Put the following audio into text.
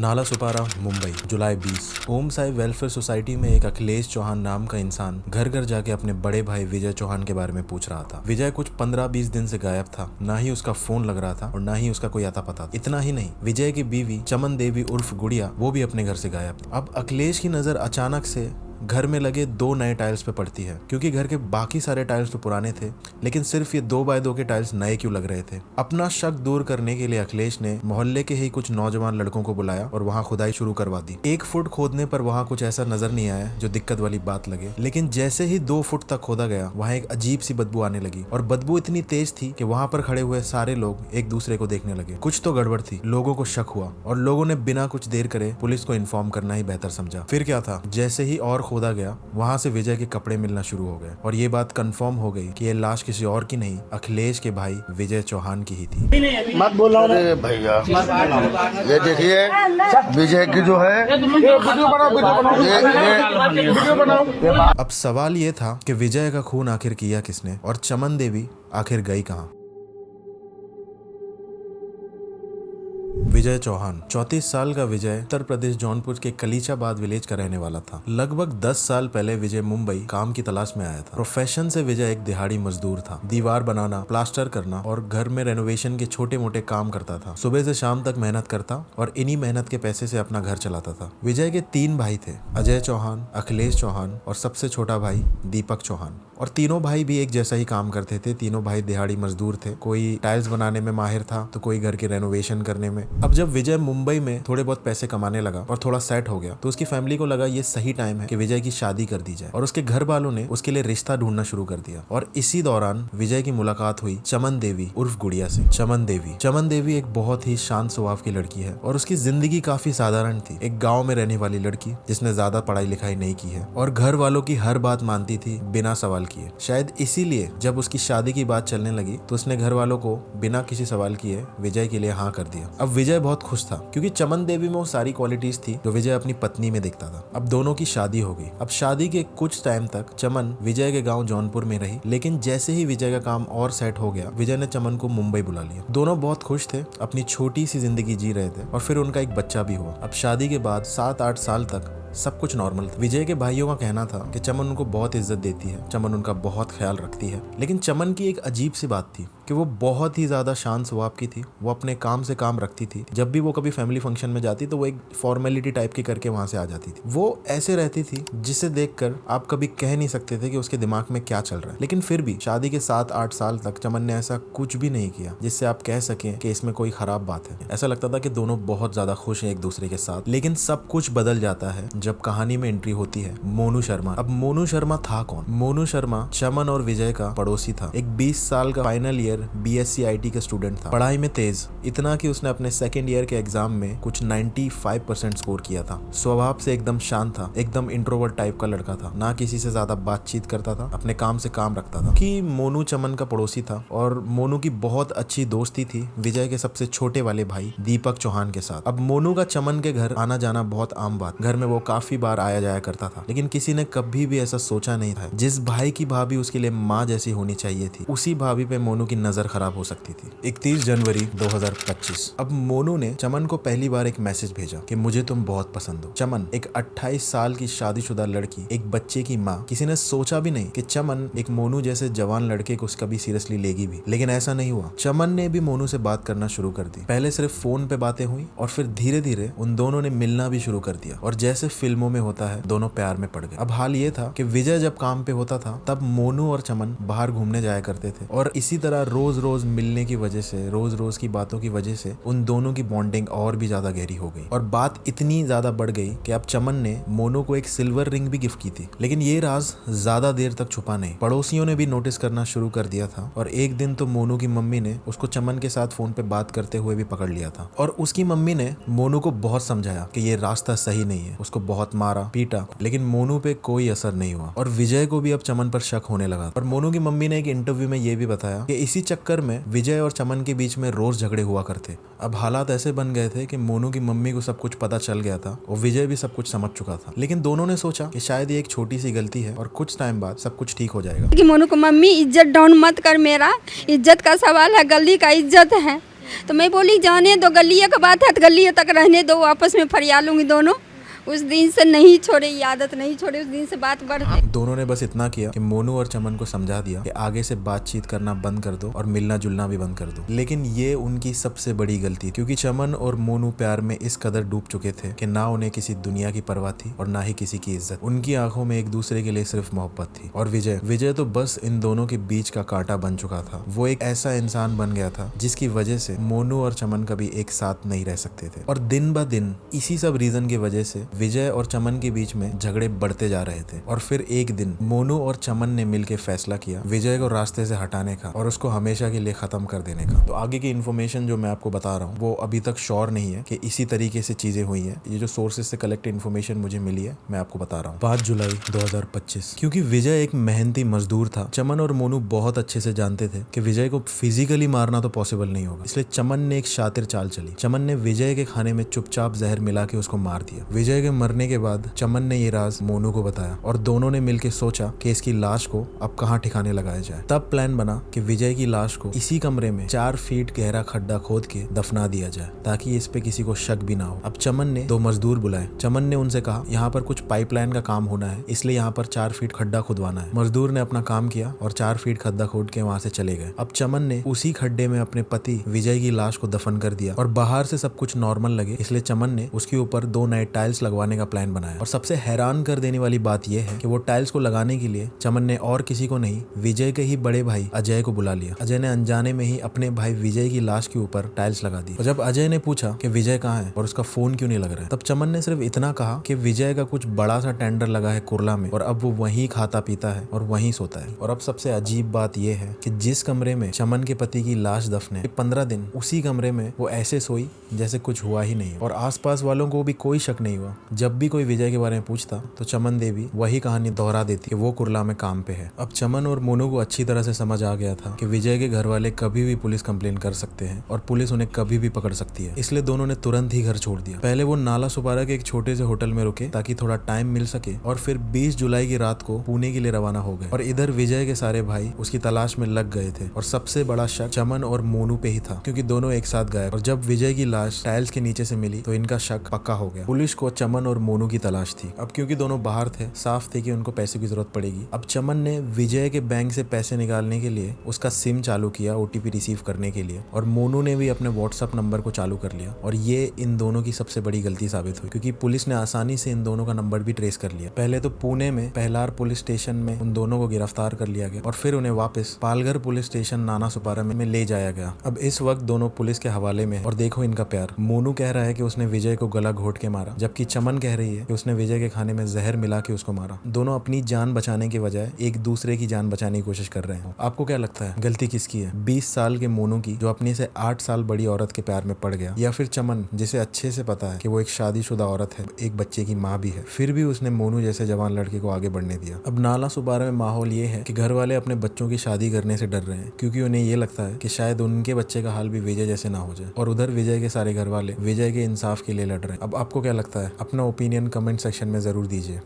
नाला सुपारा, मुंबई, जुलाई 20। ओम Sai welfare society में एक अखिलेश चौहान नाम का इंसान घर घर जाके अपने बड़े भाई विजय चौहान के बारे में पूछ रहा था। विजय कुछ 15-20 दिन से गायब था, ना ही उसका फोन लग रहा था और ना ही उसका कोई आता पता। इतना ही नहीं, विजय की बीवी चमन देवी उर्फ गुड़िया वो भी अपने घर से गायब थी। अब अखिलेश की नजर अचानक से घर में लगे 2 नए टाइल्स पे पड़ती है, क्योंकि घर के बाकी सारे टाइल्स तो पुराने थे, लेकिन सिर्फ ये 2x2 के टाइल्स नए क्यों लग रहे थे। अपना शक दूर करने के लिए अखिलेश ने मोहल्ले के ही कुछ नौजवान लड़कों को बुलाया और वहाँ खुदाई शुरू करवा दी। 1 फुट खोदने पर वहाँ कुछ ऐसा नजर नहीं आया जो दिक्कत वाली बात लगे, लेकिन जैसे ही 2 फुट तक खोदा गया वहाँ एक अजीब सी बदबू आने लगी और बदबू इतनी तेज थी कि वहाँ पर खड़े हुए सारे लोग एक दूसरे को देखने लगे। कुछ तो गड़बड़ थी, लोगों को शक हुआ और लोगों ने बिना कुछ देर करे पुलिस को इन्फॉर्म करना ही बेहतर समझा। फिर क्या था, जैसे ही और खोदा गया वहां से विजय के कपड़े मिलना शुरू हो गए और ये बात कंफर्म हो गई कि ये लाश किसी और की नहीं, अखिलेश के भाई विजय चौहान की ही थी। मत बोल रहा हूँ भैया, ये देखिए विजय की जो है अब सवाल ये था कि विजय का खून आखिर किया किसने और चमन देवी आखिर गई कहाँ। विजय चौहान 34 साल का विजय उत्तर प्रदेश जौनपुर के कलीचाबाद विलेज का रहने वाला था। लगभग 10 साल पहले विजय मुंबई काम की तलाश में आया था। प्रोफेशन से विजय एक दिहाड़ी मजदूर था। दीवार बनाना, प्लास्टर करना और घर में रेनोवेशन के छोटे मोटे काम करता था। सुबह से शाम तक मेहनत करता और इन्हीं मेहनत के पैसे से अपना घर चलाता था। विजय के 3 भाई थे, अजय चौहान, अखिलेश चौहान और सबसे छोटा भाई दीपक चौहान। और तीनों भाई भी एक जैसा ही काम करते थे। तीनों भाई दिहाड़ी मजदूर थे। कोई टाइल्स बनाने में माहिर था तो कोई घर के रेनोवेशन करने में। अब जब विजय मुंबई में थोड़े बहुत पैसे कमाने लगा और थोड़ा सेट हो गया तो उसकी फैमिली को लगा ये सही टाइम है कि विजय की शादी कर दी जाए और उसके घर वालों ने उसके लिए रिश्ता ढूंढना शुरू कर दिया। और इसी दौरान विजय की मुलाकात हुई चमन देवी उर्फ गुड़िया से। चमन देवी एक बहुत ही शांत स्वभाव की लड़की है और उसकी जिंदगी काफी साधारण थी। एक गाँव में रहने वाली लड़की जिसने ज्यादा पढ़ाई लिखाई नहीं की है और घर वालों की हर बात मानती थी बिना सवाल किए। शायद इसीलिए जब उसकी शादी की बात चलने लगी तो उसने घर वालों को बिना किसी सवाल किए विजय के लिए हाँ कर दिया। अब विजय बहुत खुश था क्योंकि चमन देवी में वो सारी क्वालिटीज थी जो विजय अपनी पत्नी में देखता था। अब दोनों की शादी हो गई। अब शादी के कुछ टाइम तक चमन विजय के गांव जौनपुर में रही, लेकिन जैसे ही विजय का काम और सेट हो गया विजय ने चमन को मुंबई बुला लिया। दोनों बहुत खुश थे, अपनी छोटी सी जिंदगी जी रहे थे और फिर उनका एक बच्चा भी हुआ। अब शादी के बाद 7-8 साल तक सब कुछ नॉर्मल था। विजय के भाइयों का कहना था कि चमन उनको बहुत इज्जत देती है, चमन उनका बहुत ख्याल रखती है, लेकिन चमन की एक अजीब सी बात थी कि वो बहुत ही ज्यादा शांत स्वभाव की थी। वो अपने काम से काम रखती थी। जब भी वो कभी फैमिली फंक्शन में जाती तो वो एक फॉर्मेलिटी टाइप की करके वहां से आ जाती थी। वो ऐसे रहती थी जिसे देखकर आप कभी कह नहीं सकते थे कि उसके दिमाग में क्या चल रहा है। लेकिन फिर भी शादी के 7-8 साल तक चमन ने ऐसा कुछ भी नहीं किया जिससे आप कह सकें कि इसमें कोई खराब बात है। ऐसा लगता था कि दोनों बहुत ज्यादा खुश हैं एक दूसरे के साथ। लेकिन सब कुछ बदल जाता है जब कहानी में एंट्री होती है मोनू शर्मा। अब मोनू शर्मा था कौन? मोनू शर्मा चमन और विजय का पड़ोसी था। एक 20 साल का फाइनल ईयर BSc IT का स्टूडेंट था। पढ़ाई में तेज, इतना कि उसने अपने सेकेंड ईयर के एग्जाम में कुछ 95% स्कोर किया था। स्वभाव से एकदम शांत था, एकदम इंट्रोवर्ट टाइप का लड़का था, ना किसी से ज्यादा बातचीत करता था, अपने काम से काम रखता था। कि मोनू चमन का पड़ोसी था और मोनू की बहुत अच्छी दोस्ती थी विजय के सबसे छोटे वाले भाई दीपक चौहान के साथ। अब मोनू का चमन के घर आना जाना बहुत आम बात। घर में वो काफी बार आया जाया करता था, लेकिन किसी ने कभी भी ऐसा सोचा नहीं था जिस भाई की भाभी उसके लिए माँ जैसी होनी चाहिए थी, उसी भाभी पे मोनू की नजर खराब हो सकती थी। 31 जनवरी 2025। अब मोनू ने चमन को पहली बार एक मैसेज भेजा कि मुझे तुम बहुत पसंद हो। चमन, एक 28 साल की शादीशुदा लड़की, एक बच्चे की माँ, किसी ने सोचा भी नहीं कि चमन एक मोनू जैसे जवान लड़के को कभी सीरियसली लेगी भी। लेकिन ऐसा नहीं हुआ। चमन ने भी मोनू से बात करना शुरू कर दी। पहले सिर्फ फोन पे बातें हुई और फिर धीरे धीरे उन दोनों ने मिलना भी शुरू कर दिया और जैसे फिल्मों में होता है दोनों प्यार में पड़ गए। अब हाल ये था कि विजय जब काम पे होता था तब मोनू और चमन बाहर घूमने जाया करते थे और इसी तरह रोज रोज मिलने की वजह से, रोज रोज की बातों की वजह से उन दोनों की बॉन्डिंग और भी ज्यादा गहरी हो गई और बात इतनी ज्यादा बढ़ गई कि अब चमन ने मोनू को एक सिल्वर रिंग भी गिफ्ट की थी। लेकिन ये राज ज्यादा देर तक छुपा नहीं। पड़ोसियों ने भी नोटिस करना शुरू कर दिया था और एक दिन तो मोनू की मम्मी ने उसको चमन के साथ फोन पे बात करते हुए भी पकड़ लिया था और उसकी मम्मी ने मोनू को बहुत समझाया कि ये रास्ता सही नहीं है। उसको बहुत मारा पीटा, लेकिन मोनू पे कोई असर नहीं हुआ और विजय को भी अब चमन पर शक होने लगा। और मोनू की मम्मी ने एक इंटरव्यू में ये भी बताया कि इसी चक्कर में विजय और चमन के बीच में रोज झगड़े हुआ करते। अब हालात ऐसे बन गए थे कि मोनू की मम्मी को सब कुछ पता चल गया था और विजय भी सब कुछ समझ चुका था। लेकिन दोनों ने सोचा कि शायद ये एक छोटी सी गलती है और कुछ टाइम बाद सब कुछ ठीक हो जाएगा। कि मोनू को मम्मी इज्जत डाउन मत कर, मेरा इज्जत का सवाल है, गली का इज्जत है, तो मैं बोली जाने दो, गलियों का बात है तो गलियों तक रहने दो, आपस में फरिया लूँगी दोनों। उस दिन से नहीं छोड़े, ये आदत नहीं छोड़े, उस दिन से बात बढ़ गई। दोनों ने बस इतना किया कि मोनू और चमन को समझा दिया कि आगे से बातचीत करना बंद कर दो और मिलना जुलना भी बंद कर दो। लेकिन ये उनकी सबसे बड़ी गलती, क्योंकि चमन और मोनू प्यार में इस कदर डूब चुके थे कि ना उन्हें किसी दुनिया की परवाह थी और ना ही किसी की इज्जत। उनकी आंखों में एक दूसरे के लिए सिर्फ मोहब्बत थी। और विजय तो बस इन दोनों के बीच का कांटा बन चुका था। वो एक ऐसा इंसान बन गया था जिसकी वजह से मोनू और चमन कभी एक साथ नहीं रह सकते थे। और दिन ब दिन इसी सब रीजन की वजह से विजय और चमन के बीच में झगड़े बढ़ते जा रहे थे। और फिर एक दिन मोनू और चमन ने मिलकर फैसला किया विजय को रास्ते से हटाने का और उसको हमेशा के लिए खत्म कर देने का। तो आगे की इन्फॉर्मेशन जो मैं आपको बता रहा हूँ वो अभी तक श्योर नहीं है कि इसी तरीके से चीजें हुई हैं। ये जो सोर्सेज से कलेक्ट इन्फॉर्मेशन मुझे मिली है मैं आपको बता रहा हूँ। 5 जुलाई 2025। क्योंकि विजय एक मेहनती मजदूर था, चमन और मोनू बहुत अच्छे से जानते थे कि विजय को फिजिकली मारना तो पॉसिबल नहीं होगा। इसलिए चमन ने एक शातिर चाल चली। चमन ने विजय के खाने में चुपचाप जहर मिला के उसको मार दिया। विजय के मरने के बाद चमन ने ये राज मोनू को बताया और दोनों ने मिलकर सोचा कि इसकी लाश को अब कहाँ ठिकाने लगाया जाए। तब प्लान बना कि विजय की लाश को इसी कमरे में 4 फीट गहरा खड्डा खोद के दफना दिया जाए ताकि इस पे किसी को शक भी ना हो। अब चमन ने 2 मजदूर बुलाए। चमन ने उनसे कहा यहाँ पर कुछ पाइपलाइन का काम होना है, इसलिए यहाँ पर 4 फीट खड्डा खुदवाना है। मजदूर ने अपना काम किया और 4 फीट खड्डा खोद के वहाँ से चले गए। अब चमन ने उसी खड्डे में अपने पति विजय की लाश को दफन कर दिया और बाहर से सब कुछ नॉर्मल लगे इसलिए चमन ने उसके ऊपर 2 नए टाइल्स लगवाने का प्लान बनाया। और सबसे हैरान कर देने वाली बात यह है कि वो टाइल्स को लगाने के लिए चमन ने और किसी को नहीं, विजय के ही बड़े भाई अजय को बुला लिया। अजय ने अनजाने में ही अपने भाई विजय की लाश के ऊपर टाइल्स लगा दी। और जब अजय ने पूछा कि विजय कहाँ है और उसका फोन क्यों नहीं लग रहा है, तब चमन ने सिर्फ इतना कहा कि विजय का कुछ बड़ा सा टेंडर लगा है कुर्ला में और अब वो वहीं खाता पीता है और वहीं सोता है। और अब सबसे अजीब बात यह है कि जिस कमरे में चमन के पति की लाश दफने 15 दिन, उसी कमरे में वो ऐसे सोई जैसे कुछ हुआ ही नहीं। और आसपास वालों को भी कोई शक नहीं हुआ। जब भी कोई विजय के बारे में पूछता तो चमन देवी वही कहानी दोहरा देती कि वो कुर्ला में काम पे है। अब चमन और मोनू को अच्छी तरह से समझ आ गया था कि विजय के घर वाले कभी भी पुलिस कंप्लेन कर सकते हैं और पुलिस उन्हें कभी भी पकड़ सकती है। इसलिए दोनों ने तुरंत ही घर छोड़ दिया। पहले वो नाला सुपारा के एक छोटे से होटल में रुके ताकि थोड़ा टाइम मिल सके और फिर 20 जुलाई की रात को पुणे के लिए रवाना हो गए। और इधर विजय के सारे भाई उसकी तलाश में लग गए थे और सबसे बड़ा शक चमन और मोनू पे ही था क्योंकि दोनों एक साथ गए। और जब विजय की लाश टाइल्स के नीचे से मिली तो इनका शक पक्का हो गया। पुलिस को चमन और मोनू की तलाश थी। अब क्योंकि दोनों बाहर थे, साफ थे कि उनको पैसे की जरूरत पड़ेगी। अब चमन ने विजय के बैंक से पैसे निकालने के लिए उसका सिम चालू किया ओटीपी रिसीव करने के लिए और मोनू ने भी अपने व्हाट्सएप नंबर को चालू कर लिया। और ये इन दोनों की सबसे बड़ी गलती साबित हुई क्योंकि पुलिस ने आसानी से इन दोनों का नंबर भी ट्रेस कर लिया। पहले तो पुणे में पहलार पुलिस स्टेशन में उन दोनों को गिरफ्तार कर लिया गया और फिर उन्हें वापस पालघर पुलिस स्टेशन नाना सुपारा में ले जाया गया। अब इस वक्त दोनों पुलिस के हवाले में। और देखो इनका प्यार। मोनू कह रहा है कि उसने विजय को गला घोट के मारा, जबकि चमन कह रही है कि उसने विजय के खाने में जहर मिला के उसको मारा। दोनों अपनी जान बचाने के बजाय एक दूसरे की जान बचाने की कोशिश कर रहे हैं। आपको क्या लगता है गलती किसकी है? 20 साल के मोनू की जो अपने से 8 साल बड़ी औरत के प्यार में पड़ गया, या फिर चमन जिसे अच्छे से पता है कि वो एक शादीशुदा औरत है, एक बच्चे की माँ भी है, फिर भी उसने मोनू जैसे जवान लड़के को आगे बढ़ने दिया? अब नाला सुपारा में माहौल ये है कि घर वाले अपने बच्चों की शादी करने से डर रहे हैं क्योंकि उन्हें ये लगता है कि शायद उनके बच्चे का हाल भी विजय जैसे ना हो जाए। और उधर विजय के सारे घर वाले विजय के इंसाफ के लिए लड़ रहे हैं। अब आपको क्या लगता है? अपना ओपिनियन कमेंट सेक्शन में जरूर दीजिए।